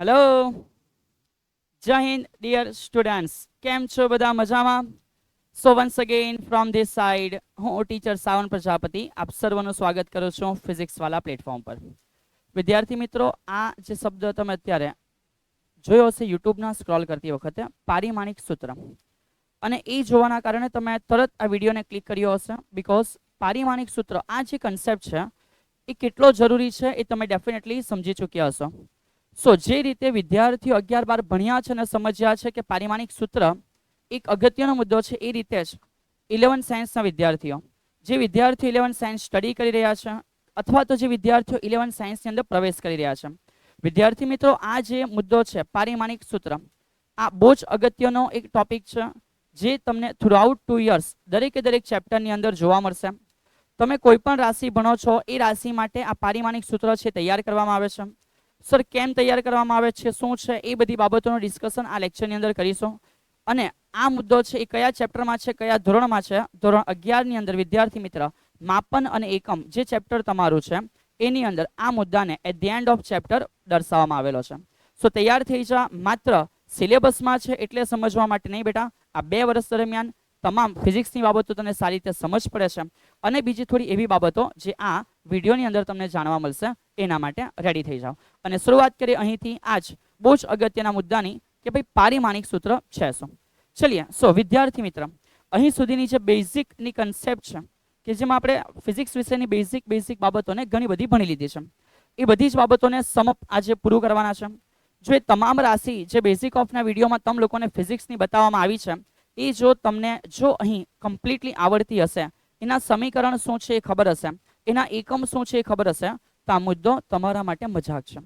Hello, જય Hind dear students. કેમ છો બધા? મજામાં? સો once again from this side હું ટીચર સાવન પ્રજાપતિ આપ સર્વનું સ્વાગત કરું છું ફિઝિક્સ વાળા પ્લેટફોર્મ પર. વિદ્યાર્થી મિત્રો, આ જે શબ્દ તમે અત્યારે જોયો હશે યુટ્યુબના સ્ક્રોલ કરતી વખતે, પારિમાણિક સૂત્ર, અને એ જોવાના કારણે તમે તરત આ વિડીયોને ક્લિક કર્યો હશે. બીકોઝ પારિમાણિક સૂત્ર, આ જે કન્સેપ્ટ છે એ કેટલો જરૂરી છે એ તમે ડેફિનેટલી સમજી ચૂક્યા હશો. સો જે રીતે વિદ્યાર્થીઓ 11-12 ભણ્યા છે અને સમજ્યા છે કે પારિમાણિક સૂત્ર એક અગત્યનો મુદ્દો છે, એ રીતે જ 11 સાયન્સના વિદ્યાર્થીઓ, જે વિદ્યાર્થીઓ 11 સાયન્સ સ્ટડી કરી રહ્યા છે અથવા તો જે વિદ્યાર્થીઓ 11 સાયન્સની અંદર પ્રવેશ કરી રહ્યા છે, વિદ્યાર્થી મિત્રો, આ જે મુદ્દો છે પારિમાણિક સૂત્ર, આ બહુ જ અગત્યનો એક ટોપિક છે જે તમને થ્રુઆઉટ 2 યર્સ દરેકે દરેક ચેપ્ટરની અંદર જોવા મળશે. તમે કોઈ પણ રાશિ ભણો છો એ રાશિ માટે આ પારિમાણિક સૂત્ર છે તૈયાર કરવામાં આવે છે. સર કેમ તૈયાર કરવામાં આવે છે, શું છે, એ બધી બાબતોનું ડિસ્કશન આ લેક્ચરની અંદર કરીશું. અને આ મુદ્દો છે એ કયા ચેપ્ટરમાં છે, કયા ધોરણમાં છે? ધોરણ 11 ની અંદર વિદ્યાર્થી મિત્ર માપન અને એકમ જે ચેપ્ટર તમારું છે એની અંદર આ મુદ્દાને at the end of chapter દર્શાવવામાં આવેલો છે. સો તૈયાર થઈ જા. માત્ર સિલેબસમાં છે એટલે સમજવા માટે નહીં બેટા, આ 2 વર્ષ દરમિયાન તમામ ફિઝિક્સની બાબતો તને સારી રીતે સમજ પડે છે અને બીજી થોડી એવી બાબતો જે આ વિડીયોની અંદર તમને જાણવા મળશે, એના માટે રેડી થઈ જાઓ. અને શરૂઆત કરીએ અહીંથી આજ બહુ જ અગત્યના મુદ્દાની કે ભાઈ પારિમાણિક સૂત્ર છે શું. ચલીએ. સો વિદ્યાર્થી મિત્ર, અહીં સુધીની જે બેઝિકની કન્સેપ્ટ છે કે જેમાં આપણે ફિઝિક્સ વિશેની બેઝિક બાબતોને ઘણી બધી ભણી લીધી છે, એ બધી જ બાબતોને સમપ આજે પૂરું કરવાના છે. જો એ તમામ રાશિ જે બેઝિક ઓફના વિડીયોમાં તમ લોકોને ફિઝિક્સની બતાવવામાં આવી છે એ જો તમને અહીં કમ્પ્લીટલી આવડતી હશે, એના સમીકરણ શું છે એ ખબર હશે, એના એકમ શું છે એ ખબર હશે, તો આ મુદ્દો તમારા માટે મજાક છે.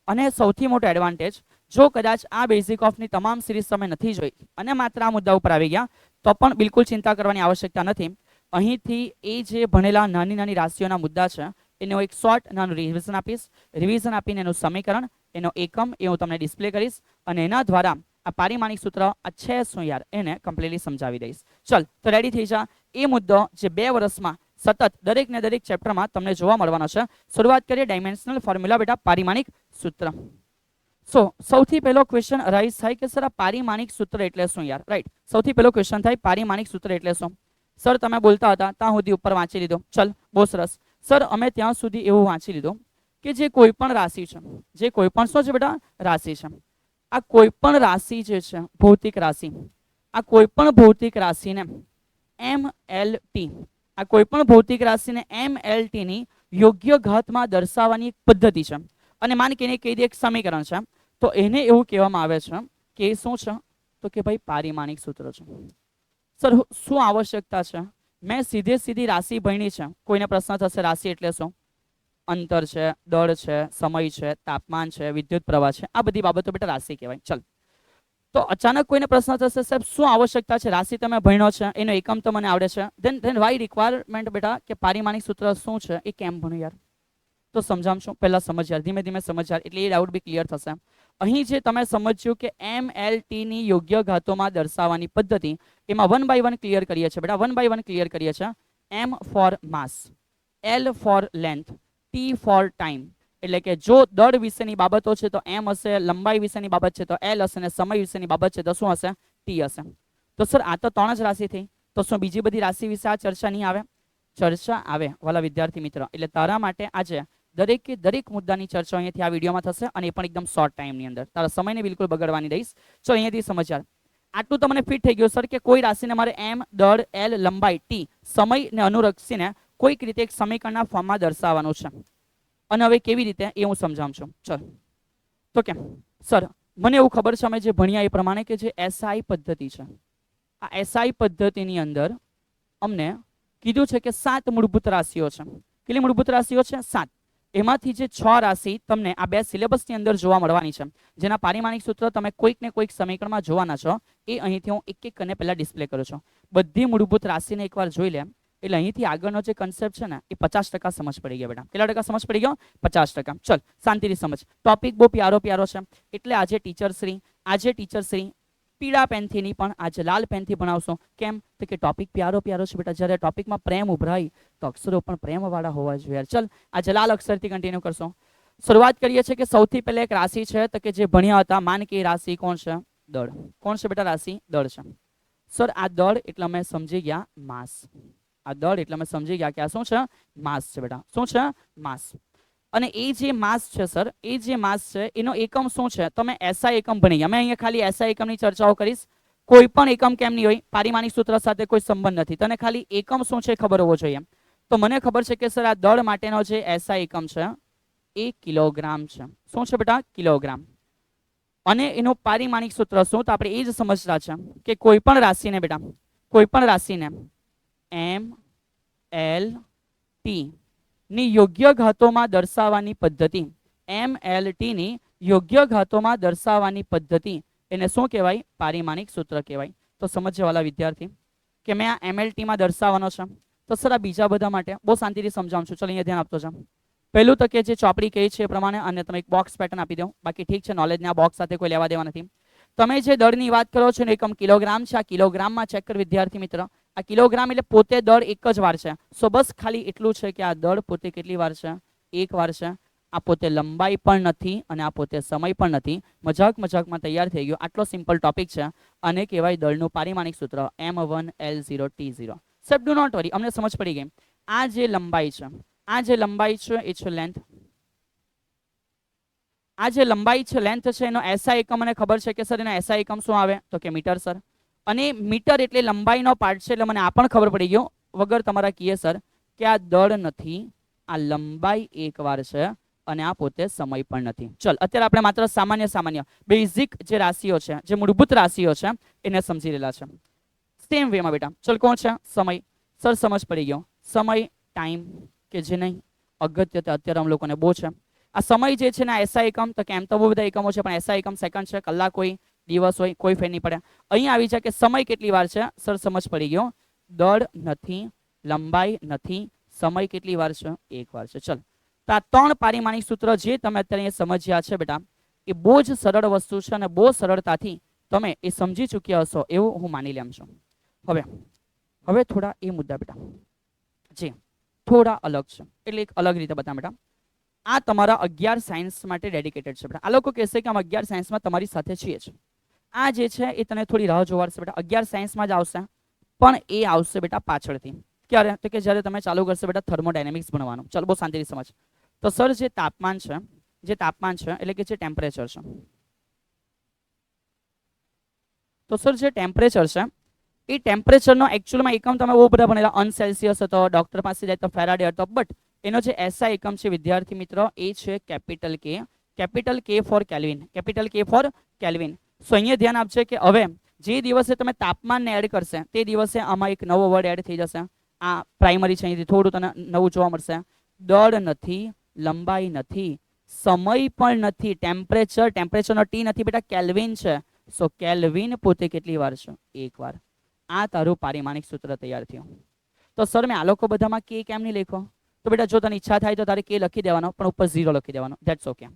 અને સૌથી મોટો એડવાન્ટેજ, જો કદાચ આ બેઝિક ઓફની તમામ સિરીઝ તમે નથી જોઈ અને માત્ર આ મુદ્દા ઉપર આવી ગયા તો પણ બિલકુલ ચિંતા કરવાની આવશ્યકતા નથી. અહીંથી એ જે ભણેલા નાની નાની રાશિઓના મુદ્દા છે એનો એક શોર્ટ નાનું રિવિઝન આપીશ. રિવિઝન આપીને એનું સમીકરણ, એનો એકમ એ હું તમને ડિસ્પ્લે કરીશ અને એના દ્વારા આ પારિમાણિક સૂત્ર આ છે શું યાર એને કમ્પ્લીટલી સમજાવી દઈશ. ચલ તો રેડી થઈ જા. એ મુદ્દો જે 2 વર્ષમાં સતત દરેક ને દરેક ચેપ્ટરમાં તમને જોવા મળવાનો છે. શરૂઆત કરીએ ડાયમેન્શનલ ફોર્મ્યુલા બેટા, પારિમાણિક સૂત્ર. સો સૌથી પહેલો ક્વેશ્ચન અરાઇઝ થાય કે સર આ પારિમાણિક સૂત્ર એટલે શું યાર? રાઈટ, સૌથી પહેલો ક્વેશ્ચન થાય પારિમાણિક સૂત્ર એટલે શું. સર તમે બોલતા હતા ત્યાં સુધી ઉપર વાંચી લીધો, ચલ બહુ સરસ. સર અમે ત્યાં સુધી એવું વાંચી લીધું કે જે કોઈ પણ રાશિ છે, જે કોઈ પણ શું છે બેટા? રાશિ છે. આ કોઈ પણ રાશિ જે છે ભૌતિક રાશિ, આ કોઈ પણ ભૌતિક રાશિને MLT, આ કોઈ પણ ભૌતિક રાશિને MLT ની યોગ્ય ઘાતમાં દર્શાવવાની એક પદ્ધતિ છે. અને માન કે એને કહી દે એક સમીકરણ છે, તો એને એવું કહેવામાં આવે છે કે શું છે, તો કે ભાઈ પારિમાણિક સૂત્ર છે. સર શું આવશ્યકતા છે? મેં સીધી રાશિ ભણી છે. કોઈને પ્રશ્ન થશે રાશિ એટલે શું? અંતર છે, દળ છે, સમય છે, તાપમાન છે, વિદ્યુત પ્રવાહ છે, આ બધી બાબતો બેટા રાશિ કહેવાય. ચલ, તો અચાનક કોઈને પ્રશ્ન થશે સાહેબ શું આવશ્યકતા છે? રાશિ તમે ભણ્યો છે, એનો એકમ તો મને આવડે છે, ધેન વાય રિક્વાયરમેન્ટ બેટા કે પારિમાણિક સૂત્ર શું છે એ કેમ ભણ્યું યાર? તો સમજાવશું, પહેલા સમજ યાર, ધીમે ધીમે સમજ યાર, એટલે એ ડાઉટ બી ક્લિયર થશે. અહીં જે તમે સમજ્યું કે MLT ની યોગ્ય ઘાતોમાં દર્શાવવાની પદ્ધતિ, એમાં 1 બાય 1 ક્લિયર કરીએ છીએ બેટા, 1 બાય 1 ક્લિયર કરીએ છીએ. M for mass, L for length, T for time. એટલે કે જો દળ વિશેની બાબતો છે તો M હશે, લંબાઈ વિશેની બાબત છે તો L હશે, અને સમય વિશેની બાબત છે તો શું હશે? T હશે. તો સર આ તો 3 જ રાશિ થઈ, તો શું બીજી બધી રાશિ વિશે આ ચર્ચા નહીં આવે? ચર્ચા આવે વાલા વિદ્યાર્થી મિત્ર. એટલે તારા માટે આજે દરેક મુદ્દાની ચર્ચા અહીંયાથી આ વિડીયોમાં થશે, અને એ પણ એકદમ શોર્ટ ટાઈમની અંદર. તારા સમયને બિલકુલ બગાડવાની દઈશ. ચલો અહીંયાથી સમજ્યા. આટલું તમને ફિટ થઈ ગયું સર કે કોઈ રાશિને મારે M, દળ, L, લંબાઈ, T, સમયને અનુલક્ષીને કોઈક રીતે એક સમીકરણના ફોર્મમાં દર્શાવવાનું છે. અને હવે કેવી રીતે એ હું સમજાવું છું. ચલો તો કેમ સર મને એવું ખબર છે અમે જે ભણ્યા એ પ્રમાણે કે જે SI પદ્ધતિ છે, આ SI પદ્ધતિની અંદર અમને કીધું છે કે 7 મૂળભૂત રાશિઓ છે. કેટલી મૂળભૂત રાશિઓ છે? 7. એમાંથી જે 6 રાશિ તમને આ 2 સિલેબસની અંદર જોવા મળવાની છે, જેના પારિમાણિક સૂત્ર તમે કોઈક ને કોઈક સમીકરણમાં જોવાના છો, એ અહીંથી હું એક એક કરીને પહેલા ડિસ્પ્લે કરું છું. બધી મૂળભૂત રાશિને એકવાર જોઈ લે એટલે અહીંથી આગળનો જે કન્સેપ્ટ છે ને એ 50% સમજ પડી ગયા બેટા. કેટલા ટકા સમજ પડી ગયો? 50%. ચલ શાંતિથી સમજ. ટોપિક બહુ પ્યારો છે, એટલે આજે ટીચરશ્રી પીળા પેનથી નહીં પણ આજે લાલ પેનથી ભણાવશો. કેમ? તો કે ટોપિક પ્યારો છે બેટા. જ્યારે ટોપિકમાં પ્રેમ ઉભરાય તો અક્ષરો પણ પ્રેમવાળા હોવા જોઈએ. ચલ આજે લાલ અક્ષરથી કન્ટિન્યુ કરશો. શરૂઆત કરીએ છીએ કે સૌથી પહેલા એક રાશિ છે તો કે જે ભણ્યા હતા, માન કે રાશિ કોણ છે? દળ. કોણ છે બેટા? રાશિ દળ છે. સર આ દળ એટલે અમે સમજી ગયા માસ. આ દળ એટલે અમે સમજી ગયા કે આ શું છે? માસ છે બેટા. શું છે? માસ. અને એ જે માસ છે સર, એ જે માસ છે એનો એકમ શું છે? તમે એસઆઈ એકમ ભણી ગયા. મેં અહીંયા ખાલી એસઆઈ એકમની ચર્ચાઓ કરીશ. કોઈ પણ એકમ કેમ નહીં હોય, પારિમાણિક સૂત્ર સાથે કોઈ સંબંધ નથી. તને ખાલી એકમ શું છે ખબર હોવો જોઈએ. તો મને ખબર છે કે સર આ દળ માટેનો જે એસઆઈ એકમ છે એ કિલોગ્રામ છે. શું છે બેટા? કિલોગ્રામ. અને એનું પારિમાણિક સૂત્ર શું? તો આપણે એ જ સમજતા છે કે કોઈ પણ રાશિને બેટા, કોઈ પણ રાશિને એમ એલ ટી ની યોગ્ય ઘાતોમાં દર્શાવવાની પદ્ધતિ, એમ એલ ટી ની યોગ્ય ઘાતોમાં દર્શાવવાની પદ્ધતિ એને શું કહેવાય? પારિમાણિક સૂત્ર કહેવાય. તો સમજવાલા વિદ્યાર્થી કે મેં આ એમએલટી માં દર્શાવવાનો છે. તો સર આ બીજા બધા માટે બહુ શાંતિથી સમજાવું છું. ચલો અહીંયા ધ્યાન આપતો છે. પહેલું તો કે જે ચોપડી કહે છે એ પ્રમાણે, અને તમે એક બોક્સ પેટર્ન આપી દો. બાકી ઠીક છે, નોલેજને આ બોક્સ સાથે કોઈ લેવા દેવા નથી. તમે જે દળની વાત કરો છો ને એકમ કિલોગ્રામ છે. આ કિલોગ્રામમાં ચેક કર વિદ્યાર્થી મિત્ર. આ કિલોગ્રામ એટલે પોતે દળ એક જ વાર છે. સો બસ ખાલી એટલું છે કે આ દળ પોતે કેટલી વાર છે? એક વાર છે. આ પોતે લંબાઈ પણ નથી અને આ પોતે સમય પણ નથી. મજાકમાં તૈયાર થઈ ગયો. આટલો સિમ્પલ ટોપિક છે. અને કહેવાય દળનું પારિમાણિક સૂત્ર M1L0T0. સર ડુ નોટ વરી, અમને સમજ પડી ગઈ. આ જે લંબાઈ છે, આ જે લંબાઈ છે એ છે લેન્થ. આ જે લંબાઈ છે, લેન્થ છે, એનો એસઆઈ એકમ મને ખબર છે કે સર એનો એસઆઈ એકમ શું આવે? તો કે મીટર સર. અને મીટર એટલે લંબાઈનો પાર્ટ છે એટલે મને આ પણ ખબર પડી ગયો વગર તમારા કીએ સર કે આ દળ નથી, આ લંબાઈ એક વાર છે અને આ પોતે સમય પણ નથી. ચલ અત્યારે આપણે માત્ર સામાન્ય બેઝિક જે રાશિઓ છે, જે મૂળભૂત રાશિઓ છે એને સમજી રહેલા છે. સેમ વેમાં બેટા ચલ કોણ છે? સમય. સર સમજ પડી ગયો. સમય ટાઈમ કે જે નહીં અગત્ય અત્યારે અમ લોકોને બહુ છે. આ સમય જે છે ને એસઆઈ એકમ, તો કે એમ તો બહુ બધા એકમો છે પણ એસઆઈ એકમ સેકન્ડ છે, કલાક હોય, દિવસ હોય, કોઈ ફેર નહીં પડે. અહીંયા આવી જાય કે સમય કેટલી વાર છે? સર સમજ પડી ગયો. દળ નથી, લંબાઈ નથી, સમય કેટલી વાર છે? એક વાર છે. ચલ તો આ ત્રણ પારિમાણિક સૂત્ર જે તમે અત્યારે સમજ્યા છે બેટા, એ બહુ જ સરળ વસ્તુ છે અને બહુ સરળતાથી તમે એ સમજી ચૂક્યા હશો એવું હું માની લેમ છું. હવે થોડા એ મુદ્દા બેટા જે થોડા અલગ છે, એટલે એક અલગ રીતે બતા બેટા. આ તમારા 11 સાયન્સ માટે ડેડિકેટેડ છે બેટા. આ લોકો કહેશે કે અમે 11 સાયન્સમાં તમારી સાથે છીએ જ. આ જે છે એ તને થોડી રાહ જોવાડશે બેટા. 11 સાયન્સમાં જ આવશે પણ એ આવશે બેટા પાછળથી. ક્યારે? તો કે જ્યારે તમે ચાલુ કરશે બેટા થર્મોડાયનેમિક્સ ભણવાનું. ચાલો બહુ શાંતિથી સમજ. તો સર જે તાપમાન છે એટલે કે જે ટેમ્પરેચર છે, તો સર જે ટેમ્પરેચર છે એ ટેમ્પરેચરનો એકચ્યુઅલમાં એકમ તમે બહુ બધા ભણેલા, અન સેલ્સિયસ હતો, ડોક્ટર પાસે જાય તો ફેરાડે હતો, બટ એનો જે એસઆઈ એકમ છે વિદ્યાર્થી મિત્રો એ છે કેપિટલ કે. કેપિટલ કે ફોર કેલ્વિન. કેપિટલ કે ફોર કેલ્વિન. સો અહીંયા ધ્યાન આપશે કે હવે જે દિવસે તમે તાપમાનને એડ કરશે તે દિવસે આમાં એક નવો વર્ડ એડ થઈ જશે. આ પ્રાઇમરી છે, અહીંથી થોડું તને નવું જોવા મળશે. દળ નથી, લંબાઈ નથી, સમય પણ નથી, ટેમ્પરેચરનો ટી નથી બેટા, કેલ્વિન છે. સો કેલ્વિન પોતે કેટલી વાર છે? એક વાર. આ તારું પારિમાણિક સૂત્ર તૈયાર થયું. તો સર મેં આ લોકો બધામાં કે કેમ નહીં લખ્યો? તો બેટા જો તને ઈચ્છા થાય તો તારે કે લખી દેવાનો પણ ઉપર 0 લખી દેવાનો. That's okay.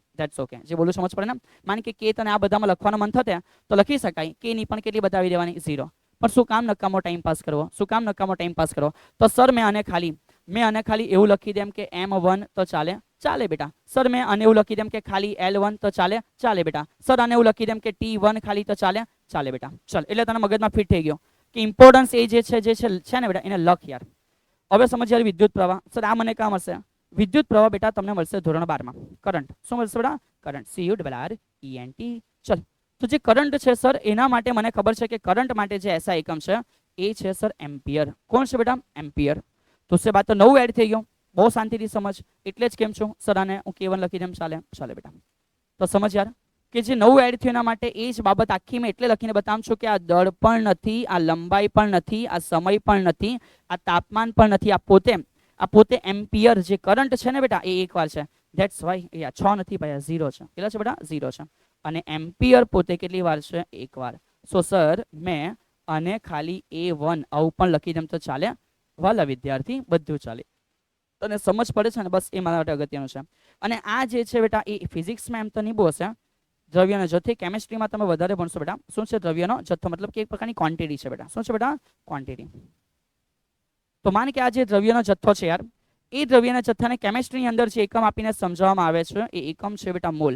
જે બોલું સમજ પડે ને? માન કે તને આ બધામાં લખવાનું મન થશે તો લખી શકાય. કે ની પણ કેટલી બતાવી દેવાની? 0. પણ શું કામ નકામો ટાઈમ પાસ કરવો? તો સર મેં આને ખાલી એવું લખી દેમ કે M1 તો ચાલે બેટા. સર મેં આને એવું લખી દેમ કે ખાલી L1 તો ચાલે બેટા. સર આને એવું લખી દેમ કે T1 ખાલી તો ચાલે બેટા. ચલ એટલે તને મગજમાં ફિટ થઈ ગયો કે ઇમ્પોર્ટન્સ એ જે છે ને બેટા એને લખ યાર. હવે સમજ યાર. વિદ્યુત પ્રવાહ. સર આ મને કામ હશે. વિદ્યુત પ્રવાહ બેટા તમને મળશે ધોરણ 12 માં. કરંટ શું મળશે બેટા? કરંટ. CURRENT. ચલ તો જે કરંટ છે સર એના માટે મને ખબર છે કે કરંટ માટે જે એસઆઈ એકમ છે એ છે સર એમ્પિયર. કોણ છે બેટા? એમ્પિયર. તો સે બાત તો નવું એડ થઈ ગયો. બહુ શાંતિથી સમજ. એટલે જ કેમ છું સર આને હું K1 લખી દેમ ચાલે બેટા. તો સમજ યાર કે જે નવું એડ થયું એના માટે એ જ બાબત આખી મેં એટલે લખીને બતાવું છું કે આ દળ પણ નથી, આ લંબાઈ પણ નથી, આ સમય પણ નથી, આ તાપમાન પણ નથી, આ પોતે એમ્પિયર જે કરંટ છે ને બેટા એ એક વાર છે. ધેટ્સ વાય 6 નથી ભાઈ, 0 છે. કેટલા છે બેટા? 0 છે. અને એમ્પિયર પોતે કેટલી વાર છે? એક વાર. સો સર મેં આને ખાલી A1 આવું પણ લખી દઉં તો ચાલે? વાલા વિદ્યાર્થી બધું ચાલે. તને સમજ પડે છે ને? બસ એ મારા માટે અગત્યનું છે. અને આ જે છે બેટા એ ફિઝિક્સમાં એમ તો નહીં બહુ હશે. દ્રવ્યનો જથ્થો. કેમિસ્ટ્રીમાં તમે વધારે ભણશો બેટા. શું છે દ્રવ્યનો જથ્થો? મતલબ કે એક પ્રકારની ક્વોન્ટિટી છે બેટા. શું છે બેટા? ક્વોન્ટિટી. તો માન કે આ જે દ્રવ્યનો જથ્થો છે યાર એ દ્રવ્યના જથ્થાને કેમિસ્ટ્રીની અંદર જે એકમ આપીને સમજાવવામાં આવે છે એ એકમ છે બેટા મોલ.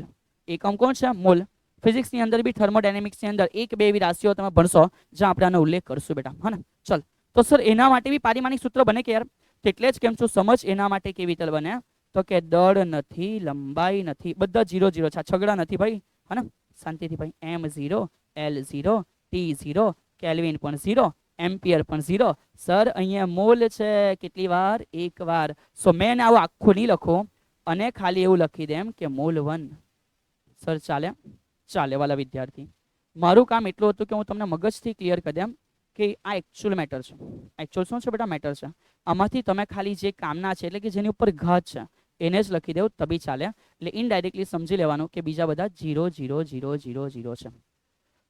એકમ કોણ છે? મોલ. ફિઝિક્સની અંદર બી થર્મોડાયનેમિક્સની અંદર એક બે એવી રાશિઓ તમે ભણશો જ્યાં આપણે આનો ઉલ્લેખ કરશું બેટા. હા ને? ચલ તો સર એના માટે બી પારિમાણિક સૂત્ર બને કે યાર? એટલે જ કેમ છું સમજ. એના માટે કેવી રીતે બને? તો કે દળ નથી, લંબાઈ નથી, બધા 0 0 છે. છગડા નથી ભાઈ. હા ને? શાંતિથી ભાઈ. m0, l0, t0, કેલ્વિન પણ 0, એમ્પિયર પણ 0. સર અહીંયા મોલ છે કેટલી વાર? એક વાર. સો મેં આવું આખું નહીં લખું અને ખાલી એવું લખી દેમ કે મોલ 1. સર ચાલે? ચાલે વાલા વિદ્યાર્થી. મારું કામ એટલું હતું કે હું તમને મગજથી ક્લિયર કરી દેમ કે આ એકચ્યુઅલ મેટર છે. એકચ્યુઅલ શું છે બેટા? મેટર છે. આમાંથી તમે ખાલી જે કામના છે એટલે કે જેની ઉપર ઘાત છે એને જ લખી દેવું તબી ચાલે. એટલે ઇનડાયરેક્ટલી સમજી લેવાનું કે બીજા બધા 0 0 0 0 0 છે.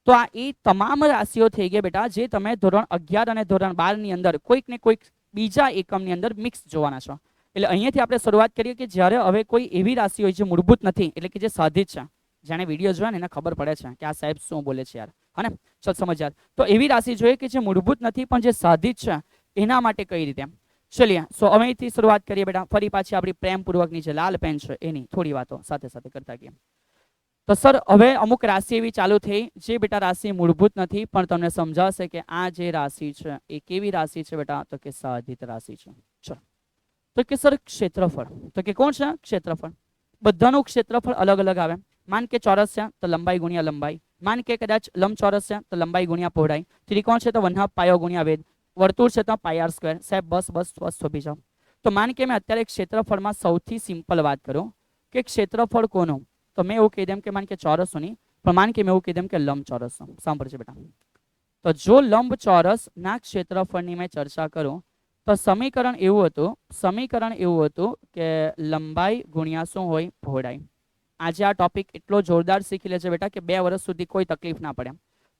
તો આ એ તમામ રાશિઓ થઈ ગઈ બેટા જે તમે ધોરણ 11 અને ધોરણ 12 ની અંદર કોઈક ને કોઈક બીજા એકમની અંદર મિક્સ જોવાના છો. એટલે અહીંયાથી આપણે શરૂઆત કરીએ કે જ્યારે હવે કોઈ એવી રાશિ હોય જે મૂળભૂત નથી એટલે કે જે સાધિત છે. જેને વિડીયો જોયા ને એને ખબર પડે છે કે આ સાહેબ શું બોલે છે યાર. હા ને? ચલ સમજ યાર. તો એવી રાશિ જોઈએ કે જે મૂળભૂત નથી પણ જે સાધિત છે એના માટે કઈ રીતે? ચલિએ સો અહીંથી શરૂઆત કરીએ બેટા. ફરી પાછી આપણી પ્રેમપૂર્વકની જે લાલ પેન છે એની થોડી વાતો સાથે સાથે કરતા ગયા. તો સર હવે અમુક રાશિ એવી ચાલુ થઈ જે બેટા રાશિ મૂળભૂત નથી પણ તમને સમજાશે કે આ જે રાશિ છે એ કેવી રાશિ છે બેટા? તો કે સાધિત રાશિ છે. ચલો તો કે સર ક્ષેત્રફળ. તો કે કોણ છે? ક્ષેત્રફળ. બધાનું ક્ષેત્રફળ અલગ અલગ આવે. માન કે ચોરસ છે તો લંબાઈ ગુણ્યા લંબાઈ. માન કે કદાચ લંબચોરસ છે તો લંબાઈ ગુણ્યા પહોળાઈ. ત્રિકોણ છે તો 1/2 પાયો ગુણ્યા વેધ. વર્તુળ છે તો πr². સાહેબ બસ બસ બસ થોભી જાઓ. તો માન કે મેં અત્યારે ક્ષેત્રફળમાં સૌથી સિમ્પલ વાત કરું કે ક્ષેત્રફળ કોનું? તો મેં એવું કહી દેમ કે માન કે ચોરસોની, પણ માન કે મેં એવું કહી દેમ કે લંબચોરસનો. સાંભળજો બેટા. તો જો લંબચોરસના ક્ષેત્રફળની મેં ચર્ચા કરું તો સમીકરણ એવું હતું કે લંબાઈ ગુણ્યા શું હોય? પહોળાઈ. આજે આ ટોપિક એટલો જોરદાર શીખી લેજો બેટા કે 2 વર્ષ સુધી કોઈ તકલીફ ના પડે.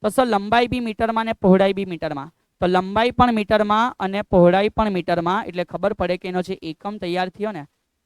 તો સર લંબાઈ બી મીટરમાં ને પહોળાઈ બી મીટરમાં. તો લંબાઈ પણ મીટરમાં અને પહોળાઈ પણ મીટરમાં. એટલે ખબર પડે કે એનો જે એકમ તૈયાર થયો ને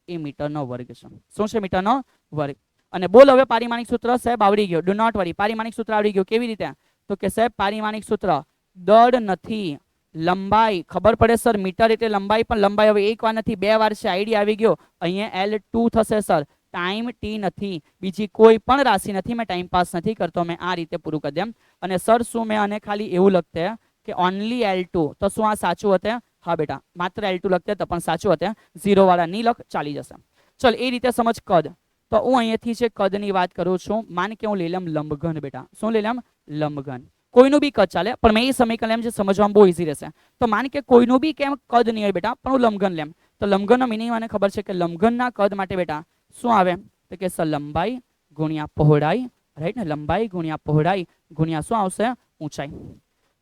એ મીટરનો વર્ગ છે. શું છે? મીટરનો વર્ગ. અને બોલ હવે પારિમાણિક સૂત્ર સાહેબ આવડી ગયો. ડુ નોટ વરી. પારિમાણિક સૂત્ર આવડી ગયો. કેવી રીતે? તો કે સાહેબ પારિમાણિક સૂત્ર દળ નથી, લંબાઈ. ખબર પડે સર મીટર એટલે લંબાઈ, પણ લંબાઈ હવે એક વાર નથી 2 વાર છે. આઈડિયા આવી ગયો. અહીંયા L2 થશે સર. ટાઈમ ટી નથી. બીજી કોઈ પણ રાશિ નથી. મેં ટાઈમ પાસ નથી કરતો. મેં આ રીતે પૂરું કરી દેમ. અને સર શું મેં આને ખાલી એવું લખતે કે ઓનલી L2. તો શું આ સાચું હતે? હા બેટા માત્ર L2 લખતે તો પણ સાચું હતે. 0 વાળા નહીં લખ, ચાલી જશે. ચલ એ રીતે સમજ. કદ. તો હું અહીંયાથી છે કદની વાત કરું છું. માન કે હું લઈ લઉં લંબઘન બેટા. શું લઈ લઉં? લંબઘન. કોઈનું બી કદ ચાલે પણ મેં એ સમીકરણ લેમ જે સમજવામાં બહુ ઈઝી રહેશે. તો માન કે કોઈનું બી કેમ કદ નહીં હોય બેટા પણ હું લંબઘન લેમ. તો લંબઘનનો મિનિંગ મને ખબર છે કે લંબઘનના કદ માટે બેટા શું આવે? તો કે સર લંબાઈ ગુણ્યા પહોળાઈ. રાઈટ ને? લંબાઈ ગુણ્યા પહોળાઈ ગુણ્યા શું આવશે? ઊંચાઈ.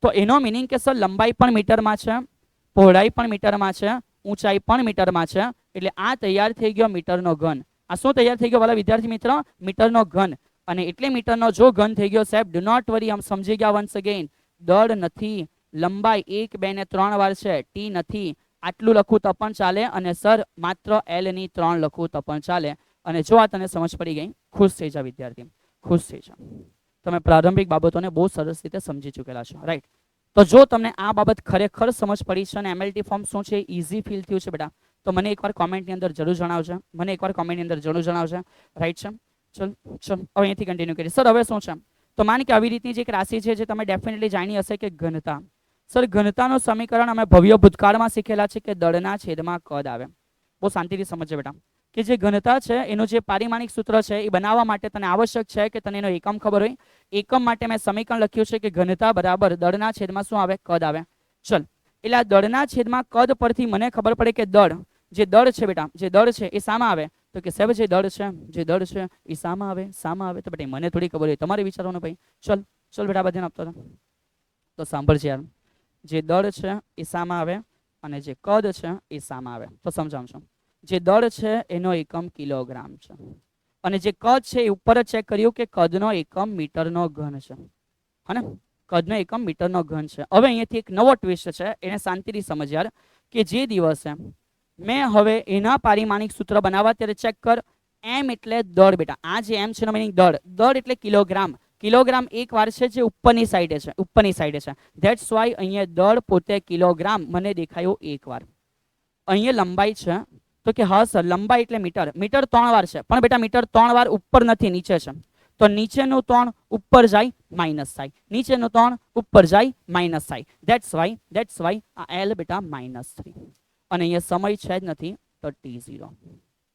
તો એનો મિનિંગ કે સર લંબાઈ પણ મીટરમાં છે, પહોળાઈ પણ મીટરમાં છે, ઊંચાઈ પણ મીટરમાં છે. એટલે આ તૈયાર થઈ ગયો મીટરનો ઘન. આ શું તૈયાર થઈ ગયો વાલા વિદ્યાર્થી મિત્ર? મીટરનો ઘન. અને એટલે મીટરનો જો ઘન થઈ ગયો સાહેબ ડુ નોટ વરી. આમ સમજી ગયા વન્સ અગેન. દળ નથી, લંબાઈ 1 2 ને 3 વાર છે, ટી નથી. આટલું લખું તો પણ ચાલે. અને સર માત્ર L ની 3 લખું તો પણ ચાલે. અને જો આ તને સમજ પડી ગઈ, ખુશ થઈ જા વિદ્યાર્થી, ખુશ થઈ જા. તમે પ્રારંભિક બાબતોને બહુ સરસ રીતે સમજી ચૂકેલા છો. રાઈટ. તો જો તમને આ બાબત ખરેખર સમજ પડી છે અને એમએલટી ફોર્મ શું છે ઈઝી ફીલ થયું છે બેટા તો મને એકવાર કોમેન્ટની અંદર જરૂર જણાવજો. મને એકવાર કોમેન્ટની અંદર જરૂર જણાવજો. રાઈટ છે? ચલ ચલ હવે અહીંથી કન્ટિન્યુ કરીએ. સર હવે શું છે? તો માન કે આવી રીતની જે એક રાશિ છે જે તમે ડેફિનેટલી જાણી હશે કે ઘનતા. સર ઘનતાનું સમીકરણ અમે ભવ્ય ભૂતકાળમાં શીખેલા છે કે દળના છેદમાં કદ આવે. બહુ શાંતિથી સમજજો બેટા કે જે ઘનતા છે એનું જે પારિમાણિક સૂત્ર છે એ બનાવવા માટે તને આવશ્યક છે કે તને એનો એકમ ખબર હોય. એકમ માટે મેં સમીકરણ લખ્યું છે કે ઘનતા બરાબર દળના છેદમાં શું આવે? કદ આવે. ચલ એટલે આ દળના છેદમાં કદ પરથી મને ખબર પડે કે દળ જે દળ છે બેટા જે દળ છે એ શામાં આવે? તો કે સાહેબ જે દળ છે એ શામાં આવે? શામાં આવે? તો બેટા મને થોડી ખબર હોય, તમારે વિચારવાનું ભાઈ. ચલ ચલ બેટા બધા આપતો હતો. તો સાંભળજે યાર. જે દળ છે એ શામાં આવે અને જે કદ છે એ શામાં આવે. તો સમજાવું છું. જે દળ છે એનો એકમ કિલોગ્રામ છે અને જે કદ છે એ ઉપર જ ચેક કર્યું કે કદનો એકમ મીટરનો ઘન છે. હા ને? કદનો એકમ મીટરનો ઘન છે. હવે અહીંયાથી એક નવો ટ્વિસ્ટ છે, એને શાંતિથી સમજ યાર કે જે દિવસે મેં હવે એના પારિમાણિક સૂત્ર બનાવવા ત્યારે ચેક કર. એમ એટલે દળ બેટા. આ જે એમ છે એનો મિનિંગ દળ. દળ એટલે કિલોગ્રામ. કિલોગ્રામ એક વાર છે જે ઉપરની સાઈડે છે, ઉપરની સાઈડે છે. ધેટ્સ વાય અહીંયા દળ પોતે કિલોગ્રામ મને દેખાયું એક વાર. અહીંયા લંબાઈ છે તો કે હા સર લંબાઈ એટલે મીટર, મીટર 3 વાર છે, પણ બેટા મીટર 3 વાર ઉપર નથી, નીચે છે, તો નીચેનું 3 ઉપર જાય માઇનસ થાય, નીચેનું 3 ઉપર જાય માઇનસ થાય, ધેટ્સ વાય આ એલ બેટા -3 અને અહીંયા સમય છે જ નથી તો t0.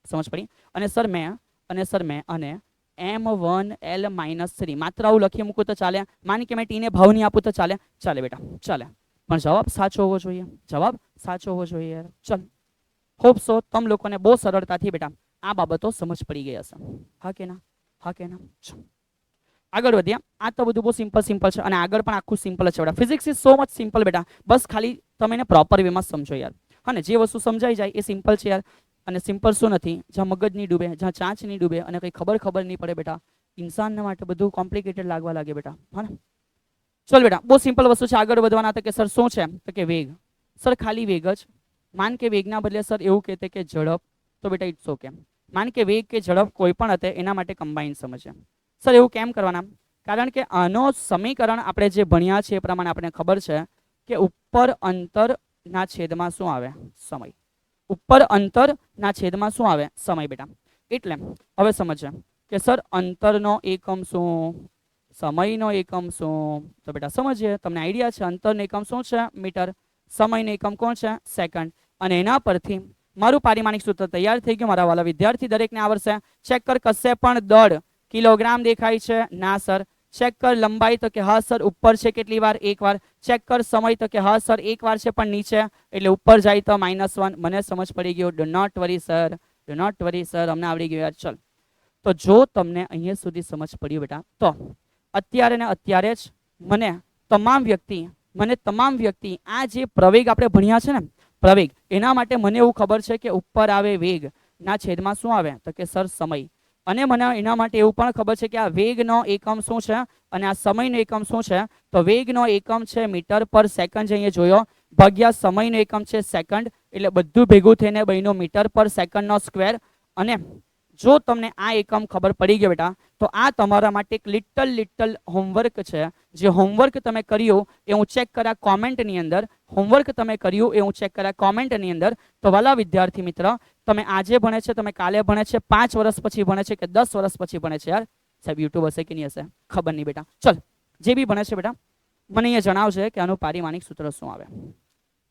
સમજ પડી? અને સર મેં અને m1l-3 માત્ર આવું લખી મૂકું તો ચાલે? માની કે મેં t ને ભાવ નહીં આપું તો ચાલે? ચાલે બેટા ચાલે, પણ જવાબ સાચો હોવો જોઈએ, જવાબ સાચો હોવો જોઈએ. ચાલ, હોપ સો તમ લોકોને બહુ સરળતાથી બેટા આ બાબતો સમજ પડી ગઈ હશે. હા કે ના? હા કે ના? આગળ વધ્યા. આ તો બધું બહુ સિમ્પલ છે અને આગળ પણ આખું સિમ્પલ છે બેટા. Physics is so much simple બેટા, બસ ખાલી તમે એને પ્રોપર વેમાં સમજો યાર. હા ને, જે વસ્તુ સમજાઈ જાય એ સિમ્પલ છે યાર. અને સિમ્પલ શું નથી, જ્યાં મગજ નહીં ડૂબે, જ્યાં ચાંચ નહીં ડૂબે અને કંઈ ખબર નહીં પડે બેટા, ઇન્સાનને માટે બધું કોમ્પ્લિકેટેડ લાગવા લાગે બેટા. હા ને, ચલ બેટા બહુ સિમ્પલ વસ્તુ છે. આગળ વધવાના હતા કે સર શું છે, તો કે વેગ. સર ખાલી વેગ જ. માન કે વેગના બદલે સર એવું કહેતે કે ઝડપ, તો બેટા ઇટ્સ ઓકે. માન કે વેગ કે ઝડપ કોઈ પણ હતે એના માટે કમ્બાઈન સમજે. સર એવું કેમ કરવાના? કારણ કે આનો સમીકરણ આપણે જે ભણ્યા છે એ પ્રમાણે આપણે ખબર છે કે ઉપર અંતરના છેદમાં શું આવે? સમય. ઉપર અંતરના છેદમાં શું આવે? સમય બેટા. એટલે હવે સમજે કે સર અંતરનો એકમ શું, સમયનો એકમ શું? તો બેટા સમજીએ, તમને આઈડિયા છે અંતરનો એકમ શું છે? મીટર. સમયનો એકમ કોણ છે? સેકન્ડ. અને એના પરથી મારું પારિમાણિક સૂત્ર તૈયાર થઈ ગયું મારા વાલા વિદ્યાર્થી. દરેકને આવડશે. ચેક કર, કશે પણ દળ કિલોગ્રામ દેખાય છે? ના સર. ચેક કર લંબાઈ, તો કે હા સર ઉપર છે, કેટલી વાર? એક વાર. ચેક કર સમય, તો કે હા સર એક વાર છે પણ નીચે, એટલે ઉપર જાય તો -1. મને સમજ પડી ગયું. Do not worry sir, do not worry sir, અમને આવડી ગયું યાર. ચલ, તો જો તમને અહીંયા સુધી સમજ પડી બેટા, તો અત્યારે ને અત્યારે જ મને તમામ વ્યક્તિ આ જે પ્રવેગ આપણે ભણ્યા છે ને, પ્રવેગ, એના માટે મને એવું ખબર છે કે ઉપર આવે વેગ, ના છેદમાં શું આવે? તો કે સર સમય. અને મને એના માટે એવું પણ ખબર છે કે આ વેગનો એકમ શું છે અને આ સમયનો એકમ શું છે? તો વેગનો એકમ છે મીટર પર સેકન્ડ, અહીંયા જોયો, ભાગ્યા સમયનો એકમ છે સેકન્ડ, એટલે બધું ભેગું થઈને બન્યું મીટર પર સેકન્ડનો સ્ક્વેર. અને જો તમને આ એકમ ખબર પડી ગયો બેટા, તો આ તમારા માટે એક લિટલ હોમવર્ક છે. જે હોમવર્ક તમે કર્યું એ હું ચેક કર્યા કોમેન્ટની અંદર. હોમવર્ક તમે કર્યું એ હું ચેક કર્યા કોમેન્ટની અંદર. તો વાલા વિદ્યાર્થી મિત્ર, તમે આજે ભણે છે, તમે કાલે ભણે છે, 5 વર્ષ પછી ભણે છે કે 10 વર્ષ પછી ભણે છે યાર? સાહેબ યુટ્યુબ હશે કે નહીં હશે ખબર નહીં બેટા. ચલ, જે બી ભણે છે બેટા, મને અહીંયા જણાવશે કે આનું પારિમાણિક સૂત્ર શું આવે.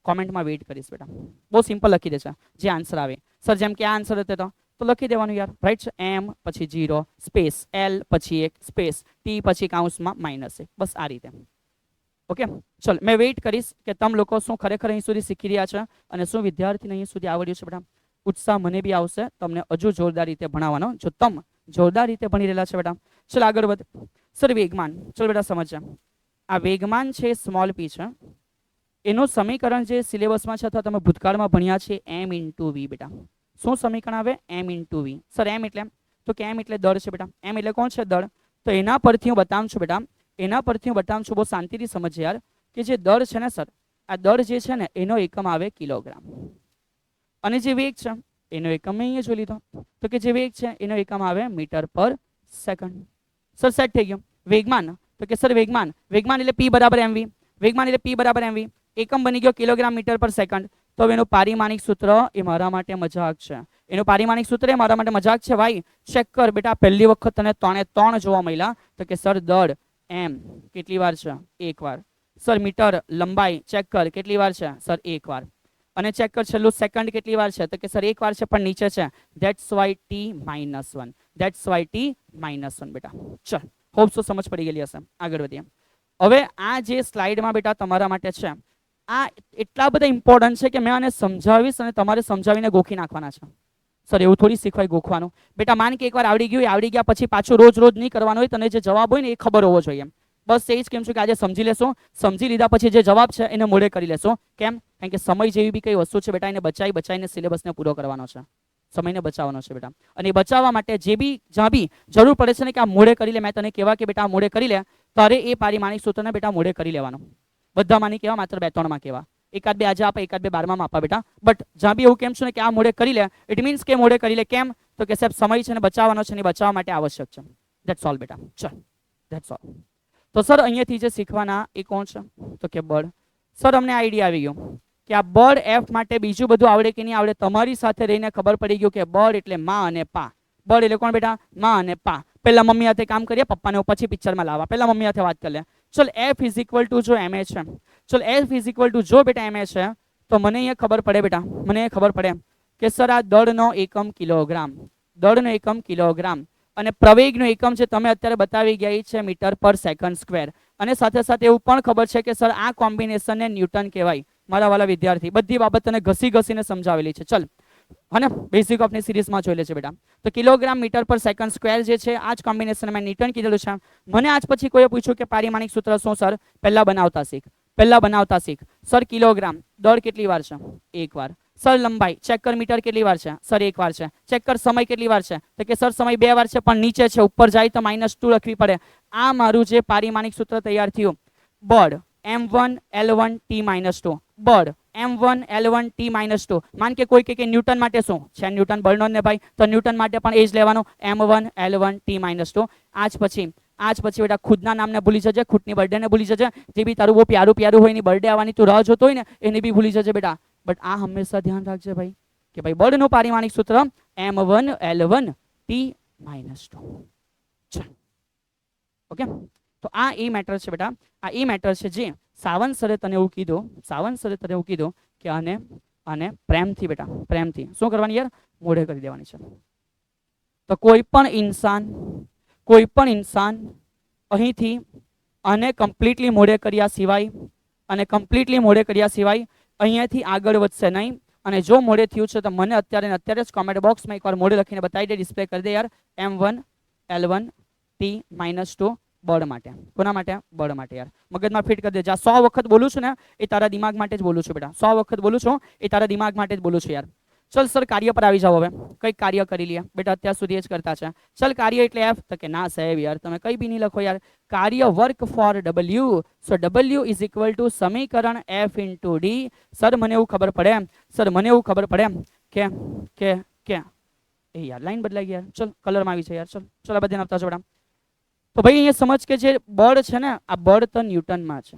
કોમેન્ટમાં વેઇટ કરીશ બેટા. બહુ સિમ્પલ લખી દેશે જે આન્સર આવે. સર જેમ કે આ આન્સર હતો તો લખી દેવાનું યાર, રાઈટ છે? m પછી 0 સ્પેસ, l પછી 1 સ્પેસ, t પછી કૌંસમાં -1. બસ આ રીતે. ઓકે, ચલ મેં વેઇટ કરીશ કે તમે લોકો શું ખરેખર અહીં સુધી શીખી રહ્યા છે અને શું વિદ્યાર્થીને અહીં સુધી આવડ્યું છે બેટા. ઉત્સાહ મને બી આવશે તમને હજુ જોરદાર રીતે ભણાવવાનો, જો તમે જોરદાર રીતે ભણી રહેલા છે બેટા. ચલ આગળ વધ. સર વેગમાન, ચલ બેટા સમજ્યા. આ વેગમાન છે સ્મોલ p છે, એનું સમીકરણ જે સિલેબસમાં છે અથવા તમે ભૂતકાળમાં ભણ્યા છે m × v બેટા. શું સમીકરણ આવે? m × v. સર m એટલે? તો કે m એટલે દળ છે બેટા. m એટલે કોણ છે? દળ. તો એના પરથી હું બતાવું છું બેટા, એના પરથી હું બતાવું છું, બહુ શાંતિથી સમજે યાર, કે જે દળ છે ને સર, આ દળ જે છે ને એનો એકમ આવે કિલોગ્રામ. અને જે વેગ છે એનો એકમ મેં અહીંયા જોઈ લીધો, તો કે જે વેગ છે એનો એકમ આવે મીટર પર સેકન્ડ. સર સેટ થઈ ગયું. વેગમાન, તો કે સર વેગમાન એટલે p બરાબર mv. વેગમાન એટલે p બરાબર mv. એકમ બની ગયો કિલોગ્રામ મીટર પર સેકન્ડ. તો હવે એનું પારિમાણિક સૂત્ર એ મારા માટે મજાક છે. એનું પારિમાણિક સૂત્ર એ મારા માટે મજાક છે ભાઈ. ચેક કર બેટા, પહેલી વખત તને 3 જોવા મળ્યા, તો કે સર દળ m કેટલી વાર છે? 1 વાર. સર મીટર લંબાઈ ચેક કર કેટલી વાર છે? સર 1 વાર. અને ચેક કર છેલ્લું સેકન્ડ કેટલી વાર છે? તો કે સર 1 વાર છે પણ નીચે છે, that's why t -1. That's why t -1 બેટા. ચલ, હોપ સો સમજ પડી ગયેલી હશે. આગળ વધીએ. હવે આ જે સ્લાઇડમાં બેટા તમારા માટે છે, આ એટલા બધા ઇમ્પોર્ટન્ટ છે કે મેં આને સમજાવીશ અને તમારે સમજાવીને ગોખી નાખવાના છે. સર એવું થોડી શીખવાય ગોખવાનું બેટા. માન કે એકવાર આવડી ગયું, આવડી ગયા પછી પાછું રોજ નહીં કરવાનું હોય. તને જે જવાબ હોય ને એ ખબર હોવો જોઈએ. બસ એ જ કેમ છું કે આજે સમજી લેશો, સમજી લીધા પછી જે જવાબ છે એને મોઢે કરી લેશો. કેમ? કારણ કે સમય જેવી બી કઈ વસ્તુ છે બેટા, એને બચાવીને સિલેબસને પૂરો કરવાનો છે. સમયને બચાવવાનો છે બેટા. અને એ બચાવવા માટે જે બી જ્યાં બી જરૂર પડે છે ને કે આ મોઢે કરી લે, મેં તને કહેવા કે બેટા આ મોઢે કરી લે, તારે એ પારિમાણિક સૂત્રને બેટા મોઢે કરી લેવાનું. બધામાં નહીં કહેવા, માત્ર 2-3 માં કહેવા. એકાદ બે આજે આપે, એકાદ બે 12માં આપા બેટા. બટ જ્યાં બી એવું કેમ છું ને કે આ મોઢે કરી લે, ઇટ મીન્સ કે મોઢે કરી લે. કેમ? તો કે સાહેબ સમય છે ને બચાવવાનો છે ને, બચાવવા માટે આવશ્યક છે. ધેટ્સ ઓલ બેટા. ચલ, ધેટ્સ ઓલ. તો સર અહીંયાથી જે શીખવાના એ કોણ છે? તો કે બળ. સર અમને આઈડિયા આવી ગયો. કે આ બળ એફ માટે બીજું બધું આવડે કે નહીં આવડે, તમારી સાથે રહીને ખબર પડી ગયું કે બળ એટલે માં અને પા. બળ એટલે કોણ બેટા? માં અને પા. પહેલા મમ્મી હાથે કામ કરીએ, પપ્પાને પછી પિક્ચરમાં લાવવા. પહેલા મમ્મી હાથે વાત કરી લે. ચલ એફ ઇઝ ઇક્વલ ટુ જો એમએ છે, ચલ એફ ઇઝ ઇક્વલ ટુ જો બેટા એમએ છે, તો મને અહીંયા ખબર પડે બેટા, મને અહીંયા ખબર પડે કે સર આ દળનો એકમ કિલોગ્રામ, દળનો એકમ કિલોગ્રામ, અને પ્રવેગનો એકમ છે તમે અત્યારે બતાવી ગયા છે મીટર પર સેકન્ડ સ્ક્વેર. અને સાથે સાથે એવું પણ ખબર છે કે સર આ કોમ્બિનેશનને ન્યૂટન કહેવાય. મારા વાલા વિદ્યાર્થી, બધી બાબત તને ઘસી ઘસીને સમજાવેલી છે. ચલ અને બેઝિક ઓફની સિરીઝમાં જોઈ લે છે બેટા. તો કિલોગ્રામ મીટર પર સેકન્ડ સ્ક્વેર જે છે આ જ કોમ્બિનેશન મેં ન્યૂટન કીધેલું છે. મને આજ પછી કોઈએ પૂછ્યું કે પારિમાણિક સૂત્ર શું સર? પહેલા બનાવતા શીખ, પહેલા બનાવતા શીખ. સર કિલોગ્રામ દળ કેટલી વાર છે? એક વાર. સર લંબાઈ ચેક કર, મીટર કેટલી વાર છે? સર એક વાર છે. ચેક કર સમય કેટલી વાર છે? તો કે સર સમય 2 વાર છે, પણ નીચે છે, ઉપર જાય તો -2 લખવી પડે. આ મારું જે પારિમાણિક સૂત્ર તૈયાર થયું, બળ m1 l1 t -2, બળ m1 l1 t -2. માન કે કોઈ કે ન્યૂટન માટે શું છે? ન્યૂટન બળનો ને ભાઈ, તો ન્યૂટન માટે પણ એ જ લેવાનું, m1 l1 t -2. આજ પછી બેટા ખુદના નામને ભૂલી જજે, ખુદની બર્થડે ને ભૂલી જજે. જે બી તારું બહુ પ્યારું પ્યારું હોય એની બર્થડે આવવાની તું રાહ જોતો હોય ને એને બી ભૂલી જજે બેટા. બટ આ હંમેશા ધ્યાન રાખજે ભાઈ કે ભાઈ બળનું પારિમાણિક સૂત્ર m1 l1 t -2. ઓકે, તો આ એ મેટર છે બેટા, આ એ મેટર છે જે સાવંત સરે તને એવું કીધું, સાવંત સરે તને એવું કીધું કે આને પ્રેમથી બેટા, પ્રેમથી શું કરવાની યાર? મોઢે કરી દેવાની છે. તો કોઈ પણ ઇન્સાન અહીંથી આને કમ્પ્લીટલી મોઢે કર્યા સિવાય, અને કમ્પ્લીટલી મોઢે કર્યા સિવાય અહીંયાથી આગળ વધશે નહીં. અને જો મોઢે થયું છે તો મને અત્યારે જ કોમેન્ટ બોક્સમાં એકવાર મોઢે લખીને બતાવી દે, ડિસ્પ્લે કરી દે યાર. m1 l1 t -2 બળ માટે. કોના માટે? બળ માટે યાર. મગજમાં ફિટ કરી દે. જા 100 વખત બોલું છું ને એ તારા દિમાગ માટે જ બોલું છું બેટા. 100 વખત બોલું છું એ તારા દિમાગ માટે જ બોલું છું યાર. ચલ સર કાર્ય પર આવી જાઓ. હવે કંઈક કાર્ય કરી લઈએ બેટા, અત્યાર સુધી જ કરતા છે. ચલ કાર્ય એટલે એફ, તો કે ના સાહેબ યાર તમે કંઈ બી નહીં લખો યાર. કાર્ય work four w, so w is equal two સમીકરણ f ઇન્ટુ ડી. સર મને એવું ખબર પડે, સર મને એવું ખબર પડે કે એ યાર લાઈન બદલાઈ ગઈ યાર. ચલ કલરમાં આવી છે યાર. ચલ આ બધાને આપતા છો બેટા. તો ભાઈ અહીંયા સમજ કે જે બળ છે ને આ બળ તો ન્યૂટનમાં છે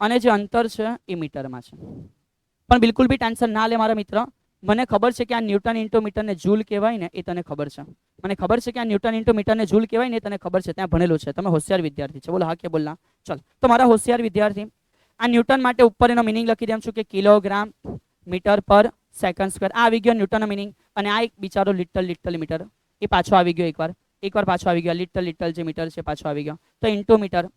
અને જે અંતર છે એ મીટરમાં છે. પણ બિલકુલ બી ટેન્શન ના લે મારા મિત્ર, મને ખબર છે કે આ ન્યૂટન ઇન્ટુ મીટરને જૂલ કહેવાય ને એ તને ખબર છે. મને ખબર છે કે આ ન્યૂટન ઇન્ટુ મીટરને જૂલ કહેવાય ને એ તને ખબર છે, ત્યાં ભણેલું છે. તમે હોશિયાર વિદ્યાર્થી છે. બોલો હા કે બોલના? ચલ તો મારા હોશિયાર વિદ્યાર્થી, આ ન્યૂટન માટે ઉપર એનો મિનિંગ લખી દેમ છું કે કિલોગ્રામ મીટર પર સેકન્ડ સ્ક્વેર. આ આવી ગયો ન્યૂટનનો મિનિંગ. અને આ એક બિચારો લિટલ મીટર એ પાછો આવી ગયો, એકવાર પાછો આવી ગયો. લિટલ જે મીટર છે પાછો આવી ગયો. તો ઇન્ટુ મીટર,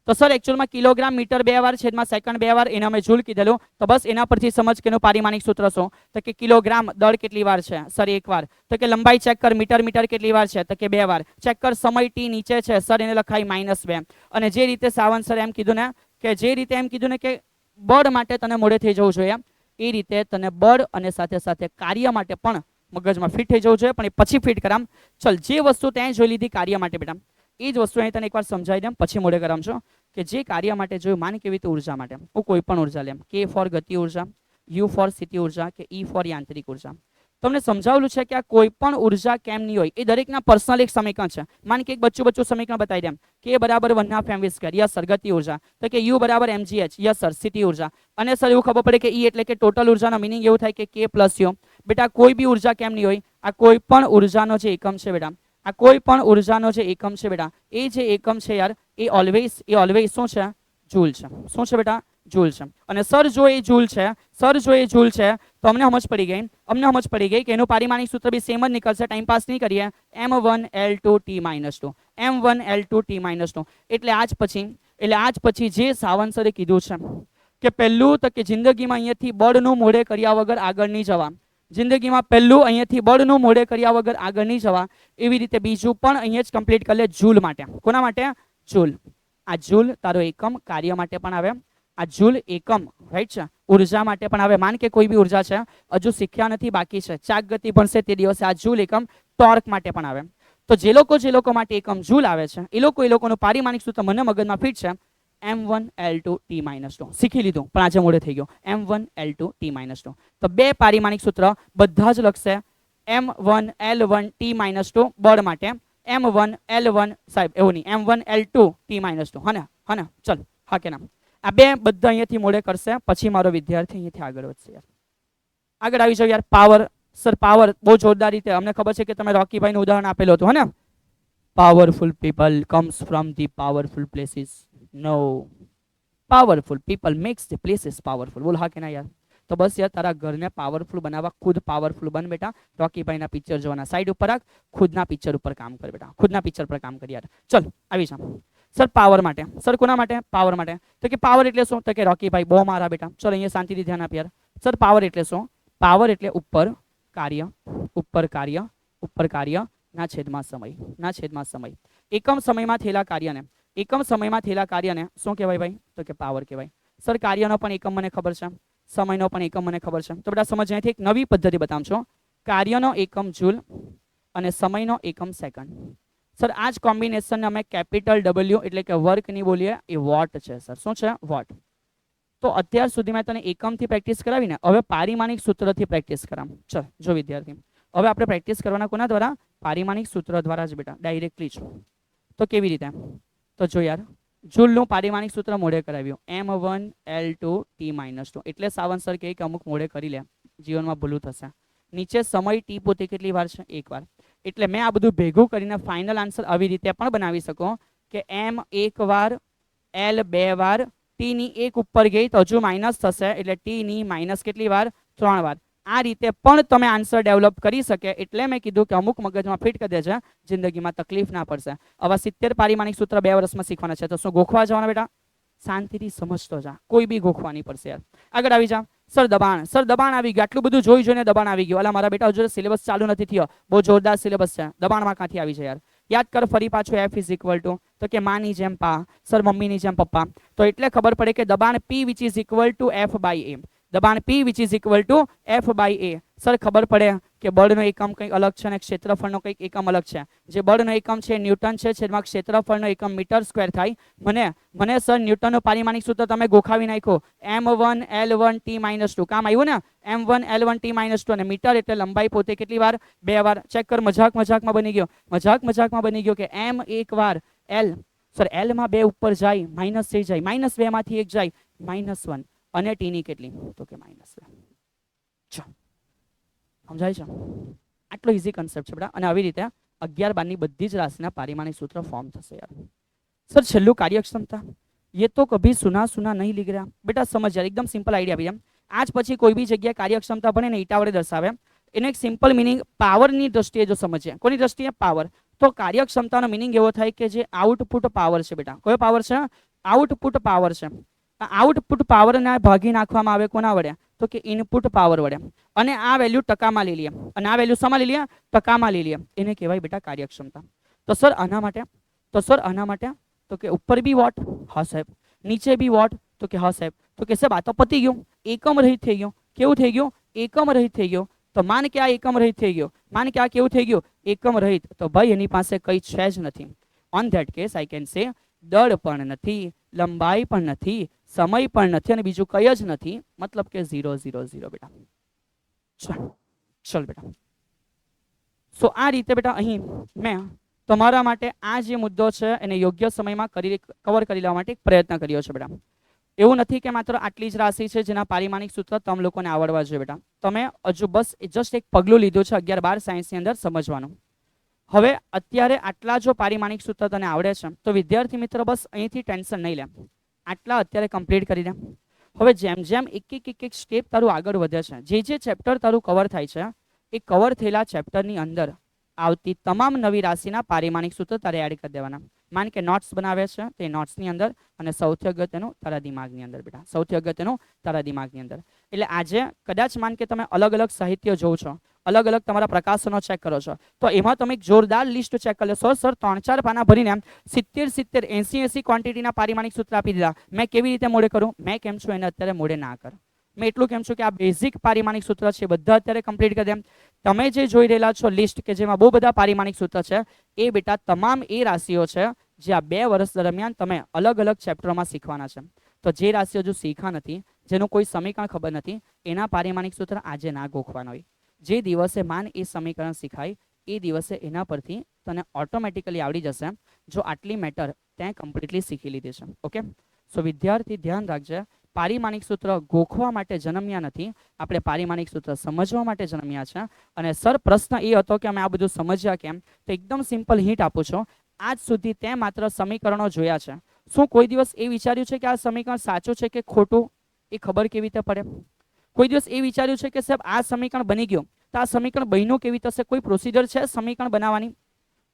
તો સર એકચ્યુઅલમાં કિલોગ્રામ મીટર 2 વાર, છેદમાં સેકન્ડ 2 વાર, એને અમે જૂલ કીધેલું. તો બસ એના પરથી સમજ કે એનું પારિમાણિક સૂત્ર શું? તો કે કિલોગ્રામ દળ કેટલી વાર છે? સર 1 વાર. તો કે લંબાઈ ચેક કર, મીટર કેટલી વાર છે? તો કે 2 વાર. ચેક કર સમય t નીચે છે, સર એને લખાય -2. અને જે રીતે સાવંત સર એમ કીધું ને કે બળ માટે તને મોડે થઈ જવું જોઈએ, એ રીતે તને બળ અને સાથે સાથે કાર્ય માટે પણ મગજમાં ફિટ થઈ જવું જોઈએ. પણ એ પછી ફિટ કરામ. ચલ જે વસ્તુ ત્યાં જોઈ લીધી કાર્ય માટે બેટા, એ જ વસ્તુ અહીં તને એકવાર સમજાવી દઉં પછી મોડે કરાવશો. કે જે કાર્ય માટે જોયું, માન કેવી રીતે ઉર્જા માટે હું કોઈ પણ ઉર્જા લેમ, કે ફોર ગતિ ઉર્જા, યુ ફોર સ્થિતિ ઉર્જા, કે ઈ ફોર યાંત્રિક ઉર્જા. તમને સમજાવેલું છે કે આ કોઈ પણ ઉર્જા કેમ નહીં હોય, એ દરેકના પર્સનલ એક સમીકરણ છે. માન કે એક બચ્ચું સમીકરણ બતાવી દેમ, કે બરાબર 1/2 mv², યસ સર ગતિ ઉર્જા. તો કે યુ બરાબર mgh, યસ સર સ્થિતિ ઉર્જા. અને સર એવું ખબર પડે કે ઈ એટલે કે ટોટલ ઉર્જાનો મિનિંગ એવું થાય કે k + યુ. બેટા કોઈ બી ઉર્જા કેમ નહીં હોય, આ કોઈ પણ ઉર્જાનો જે એકમ છે બેટા, આ કોઈ પણ ઉર્જાનો જે એકમ છે બેટા, એ જે એકમ છે યાર એ ઓલવેઝ શું છે? જૂલ છે. શું છે બેટા? જૂલ છે. અને સર જો એ જૂલ છે તો અમને સમજ પડી ગઈ કે એનું પારિમાણિક સૂત્ર બી સેમ જ નીકળશે. ટાઈમ પાસ નહીં કરીએ. m1 l2 t -2, m1 l2 t -2. એટલે આજ પછી જે સાવંત સરે કીધું છે કે પહેલું તો કે જિંદગીમાં અહીંયાથી બળનું મોઢે કર્યા વગર આગળ નહીં જવા. જિંદગીમાં પહેલું અહીંયાથી બળનું મોઢે કર્યા વગર આગળ નહીં જવા. એવી રીતે બીજું પણ અહીંયા જ કમ્પ્લીટ કરી લે, જૂલ માટે. કોના માટે? જૂલ. આ જૂલ તારો એકમ કાર્ય માટે પણ આવે. આ જૂલ એકમ રાઈટ છે ઉર્જા માટે પણ આવે. માન કે કોઈ બી ઉર્જા છે, હજુ શીખ્યા નથી, બાકી છે, ચાક ગતિ ભણશે તે દિવસે. આ જૂલ એકમ ટોર્ક માટે પણ આવે. તો જે લોકો માટે એકમ જૂલ આવે છે એ લોકોનું પારિમાણિક સૂત્ર મને મગજમાં ફિટ છે, m1 l2 t -2. શીખી લીધું પણ આજે મોડે થઈ ગયો. m1 l2 t -2. તો બે પારિમાણિક સૂત્ર બધા જ લખશે. m1 l1 t -2 બળ માટે, m1 l1 સાહેબ એવું નહીં, m1 l2 t -2. હા ને? ચલ હા કે ના? આ બે બધા અહીંયાથી મોડે કરશે, પછી મારો વિદ્યાર્થી અહીંયાથી આગળ વધશે. યાર આગળ આવી જાવ. યાર પાવર, સર પાવર બહુ જોરદાર રીતે અમને ખબર છે કે તમે રોકીભાઈનું ઉદાહરણ આપેલું હતું, હે ને? Powerful people comes from the powerful places. No, powerful people makes the places powerful. બોલ હા કે ના યાર? તો બસ યાર તારા ઘરને પાવરફુલ બનાવવા ખુદ પાવરફુલ બન બેટા. રોકીભાઈના પિક્ચર જોવાના સાઈડ ઉપર રાખ, ખુદના પિક્ચર ઉપર કામ કર બેટા, ખુદના પિક્ચર પર કામ કર યાર. ચલ આવી જા. સર પાવર માટે, સર કોના માટે? પાવર માટે. તો કે પાવર એટલે શું? તો કે રોકીભાઈ બહુ મારા બેટા. ચલો અહીંયા શાંતિથી ધ્યાન આપ યાર. સર પાવર એટલે શું? પાવર એટલે ઉપર કાર્ય, ઉપર કાર્ય, ઉપર કાર્ય ના છેદમાં સમય, ના છેદમાં સમય. એકમ સમયમાં થયેલા કાર્યને, એકમ સમયમાં થયેલા કાર્યને શું કહેવાય ભાઈ? તો કે પાવર કહેવાય. સર કાર્યનો પણ એકમ મને ખબર છે, સમયનો પણ એકમ મને ખબર છે. તો બેટા સમજ, અહીંથી એક નવી પદ્ધતિ બતાવું છું. કાર્યનો એકમ જૂલ અને સમયનો એકમ સેકન્ડ. સર આ જ કોમ્બિનેશનને અમે કેપિટલ W એટલે કે વર્કની બોલીએ, એ વોટ છે સર. શું છે? વોટ. તો અત્યાર સુધી મેં તને એકમથી પ્રેક્ટિસ કરાવીને, હવે પારિમાણિક સૂત્રથી પ્રેક્ટિસ કરાવ. ચલ જો વિદ્યાર્થી, હવે આપણે પ્રેક્ટિસ કરવાના કોના દ્વારા? પારિમાણિક સૂત્ર દ્વારા જ બેટા, ડાયરેક્ટલી જ. તો કેવી રીતે? તો જો યાર, જૂલનું પારિમાણિક સૂત્ર મોડે કરાવ્યું, M1 L2 T-2. એટલે સાવન સર કહે કે અમુક મોડે કરી લે, જીવનમાં ભૂલું થશે. નીચે સમય ટી પોતે કેટલી વાર છે? એક વાર. એટલે મેં આ બધું ભેગું કરીને ફાઇનલ આન્સર આવી રીતે પણ બનાવી શકો કે M એક વાર, L બે વાર, ટી ની એક ઉપર ગઈ તો હજુ માઇનસ થશે, એટલે ટી ની માઇનસ કેટલી વાર? 3 વાર. આ રીતે પણ તમે આન્સર ડેવલપ કરી શકે. એટલે મેં કીધું કે અમુક મગજમાં ફિટ કરી દેજે, જિંદગીમાં તકલીફ ના પડશે. આવા 70 પારિમાણિક સૂત્ર 2 વર્ષમાં શીખવાના છે. તો શું ગોખવા જવાના બેટા? શાંતિથી સમજતો જા, કોઈ બી ગોખવા નહીં પડશે યાર. આગળ આવી જા. સર દબાણ, સર દબાણ આવી ગયું. આટલું બધું જોઈ જોઈને દબાણ આવી ગયું. અલા મારા બેટા હજુ સિલેબસ ચાલુ નથી થયો, બહુ જોરદાર સિલેબસ છે. દબાણમાં ક્યાંથી આવી છે યાર? યાદ કર ફરી પાછું. F ઇઝ ઇક્વલ ટુ, તો કે માની જેમ પા, સર મમ્મીની જેમ પપ્પા. તો એટલે ખબર પડે કે દબાણ P which is equal to F by A. દબાણ P which is equal to F by A. Sir ખબર પડે કે બળનો એકમ કંઈક અલગ છે અને ક્ષેત્રફળનો કંઈક એકમ અલગ છે. જે બળનો એકમ છે ન્યૂટન છે, છેદમાં ક્ષેત્રફળનો એકમ મીટર સ્ક્વેર થાય. મને સર ન્યૂટનનું પારિમાણિક સૂત્ર તમે ગોખાવી નાખ્યો, M1 L1 T-2. કામ આવ્યું ને? M1 L1 T-2. અને મીટર એટલે લંબાઈ પોતે કેટલી વાર? 2 વાર. ચેક કર, મજાકમાં બની ગયો, મજાકમાં બની ગયો કે M એક વાર L, સર L માં 2 ઉપર જાય, માઇનસ થઈ જાય, -2 માંથી 1 જાય, -1. અને ટી ની કેટલી? તો કે -2. સમજાય છે? આટલો ઇઝી કન્સેપ્ટ છે બેટા. અને આવી રીતે 11 12 ની બધી જ રાશિના પારિમાણિક સૂત્ર ફોર્મ થશે યાર. સર છેલ્લું કાર્યક્ષમતા, ये तो कभी सुना सुना नहीं लिख रहा बेटा. समझ यार, एकदम सिंपल आइडिया भैया. आज પછી કોઈ બી જગ્યાએ કાર્યક્ષમતા બને ને ઈટા વડે દર્શાવે, એને એક સિમ્પલ મિનિંગ પાવરની દ્રષ્ટિએ જો સમજીએ. કોની દ્રષ્ટિએ? પાવર. તો કાર્યક્ષમતાનો મિનિંગ એવો થાય કે જે આઉટપુટ પાવર છે બેટા. કયો પાવર છે? આઉટપુટ પાવર છે. આઉટપુટ પાવરને ભાગી નાખવામાં આવે કોના વડે? તો કે ઇનપુટ પાવર વડે. અને આ વેલ્યુ ટકામાં લઈ લઈએ, અને આ વેલ્યુ શામાં લઈ લઈએ? ટકામાં લઈ લઈએ. એને કહેવાય બેટા કાર્યક્ષમતા. તો સર આના માટે, તો કે ઉપર બી વોટ, હા સાહેબ. નીચે બી વોટ, તો કે હા સાહેબ. તો કે સાહેબ આ તો પતી ગયું, એકમ રહિત થઈ ગયું. કેવું થઈ ગયું? એકમ રહિત થઈ ગયું. તો માન કે આ એકમ રહિત થઈ ગયો, માન કે આ કેવું થઈ ગયું? એકમ રહિત. તો ભાઈ એની પાસે કઈ છે જ નથી. On that case I can say દળ પણ નથી, લંબાઈ પણ નથી, સમય પણ નથી, અને બીજું કઈ જ નથી. મતલબ કે 0 0 0 બેટા. ચલ બેટા. સો આ રીતે બેટા અહીં મેં તમારા માટે આ જે મુદ્દો છે એને યોગ્ય સમયમાં કવર કરી લેવા માટે એક પ્રયત્ન કર્યો છે બેટા. એવું નથી કે માત્ર આટલી જ રાશિ છે જેના પારિમાણિક સૂત્ર તમે લોકોને આવડવા જોઈએ બેટા. તમે હજુ બસ જસ્ટ એક પગલું લીધું છે 11 12 સાયન્સની અંદર સમજવાનું. હવે અત્યારે આટલા જો પારિમાણિક સૂત્ર તને આવડે છે તો વિદ્યાર્થી મિત્ર બસ અહીંથી ટેન્શન નહીં લે. આટલા અત્યારે કમ્પ્લીટ કરી દે. હવે જેમ જેમ એક સ્ટેપ તારું આગળ વધે છે, જે ચેપ્ટર તારું કવર થાય છે, એ કવર થયેલા ચેપ્ટરની અંદર આવતી તમામ નવી રાશિના પારિમાણિક સૂત્ર તારે એડ કરી દેવાના. માન કે નોટ્સ બનાવે છે તે નોટ્સની અંદર, અને સૌથી અગત્યનું તારા દિમાગની અંદર બેટા, સૌથી અગત્યનું તારા દિમાગની અંદર. એટલે આજે કદાચ માન કે તમે અલગ અલગ સાહિત્ય જોવો છો, અલગ અલગ તમારા પ્રકાશનો ચેક કરો છો, તો એમાં તમે એક જોરદાર લિસ્ટ ચેક કરી લેશો. સર 3-4 પાના ભરીને 70 80 ક્વોન્ટિટીના પારિમાણિક સૂત્ર આપી દીધા. મેં કેવી રીતે મોડે કરું? મેં કેમ છું એને અત્યારે મોડે ના કર. મેં એટલું કેમ છું કે આ બેઝિક પારિમાણિક સૂત્ર છે બધા અત્યારે કમ્પ્લીટ કરી દે. તમે જે જોઈ રહેલા છો લિસ્ટ કે જેમાં બહુ બધા પારિમાણિક સૂત્ર છે, એ બેટા તમામ એ રાશિઓ છે જે આ 2 વર્ષ દરમિયાન તમે અલગ અલગ ચેપ્ટરોમાં શીખવાના છે. તો જે રાશિઓ હજુ શીખા નથી, જેનું કોઈ સમીકરણ ખબર નથી, એના પારિમાણિક સૂત્ર આજે ના ગોખવાના હોય. જે દિવસે માન એ સમીકરણ શીખાય એ દિવસે એના પરથી તને ઓટોમેટિકલી આવડી જશે જો આટલી મેટર ત્યાં કમ્પ્લીટલી શીખી લીધી છે. ઓકે. સો વિદ્યાર્થી ધ્યાન રાખજે, પારિમાણિક સૂત્ર ગોખવા માટે જન્મ્યા નથી, આપણે પારિમાણિક સૂત્ર સમજવા માટે જન્મ્યા છે. અને સર પ્રશ્ન એ હતો કે અમે આ બધું સમજ્યા કેમ, તો એકદમ સિમ્પલ હિન્ટ આપું છું. આજ સુધી તે માત્ર સમીકરણો જોયા છે, શું કોઈ દિવસ એ વિચાર્યું છે કે આ સમીકરણ સાચું છે કે ખોટું એ ખબર કેવી રીતે પડે? કોઈ દિવસ એ વિચાર્યું છે કે સાહેબ આ સમીકરણ બની ગયું તો આ સમીકરણ બન્યું કેવી રીતે થશે? કોઈ પ્રોસિજર છે સમીકરણ બનાવવાની?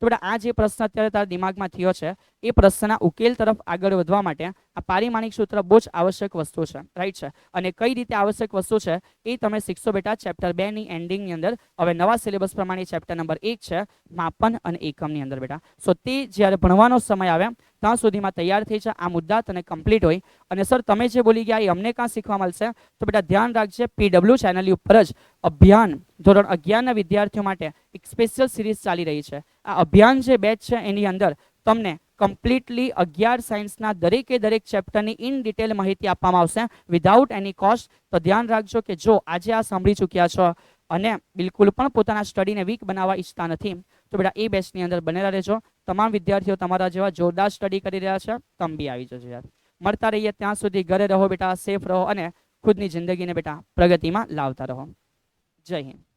તો બેટા આ જે પ્રશ્ન અત્યારે તારા દિમાગમાં થયો છે એ પ્રશ્નના ઉકેલ તરફ આગળ વધવા માટે આ પારિમાણિક સૂત્ર બહુ જ આવશ્યક વસ્તુ છે, રાઈટ છે. અને કઈ રીતે આવશ્યક વસ્તુ છે એ તમે શીખશો બેટા ચેપ્ટર 2 ની એન્ડિંગની અંદર. હવે નવા સિલેબસ પ્રમાણે ચેપ્ટર નંબર 1 છે માપન અને એકમની અંદર બેટા. સો તે જ્યારે ભણવાનો સમય આવે ત્યાં સુધીમાં તૈયાર થઈ છે, આ મુદ્દા તને કમ્પ્લીટ હોય. અને સર તમે જે બોલી ગયા એ અમને ક્યાં શીખવા મળશે? તો બેટા ધ્યાન રાખજે, PW ચેનલ ઉપર જ અભિયાન ધોરણ 11ના વિદ્યાર્થીઓ માટે એક સ્પેશિયલ સિરીઝ ચાલી રહી છે. આ અભિયાન જે બેચ છે એની અંદર તમને કમ્પ્લીટલી 11 સાયન્સના દરેકે દરેક ચેપ્ટરની ઇન ડિટેલ માહિતી આપવામાં આવશે વિધાઉટ એની કોસ્ટ. તો ધ્યાન રાખજો કે જો આજે આ સાંભળી ચૂક્યા છો અને બિલકુલ પણ પોતાના સ્ટડીને વીક બનાવવા ઈચ્છતા નથી તો બેટા એ બેચની અંદર બનેલા રહેજો. તમામ વિદ્યાર્થીઓ તમારા જેવા જોરદાર સ્ટડી કરી રહ્યા છે, તમે બી આવી જજો યાર. મળતા રહીએ ત્યાં સુધી ઘરે રહો બેટા, સેફ રહો અને ખુદની જિંદગીને બેટા પ્રગતિમાં લાવતા રહો. જય હિન્દ.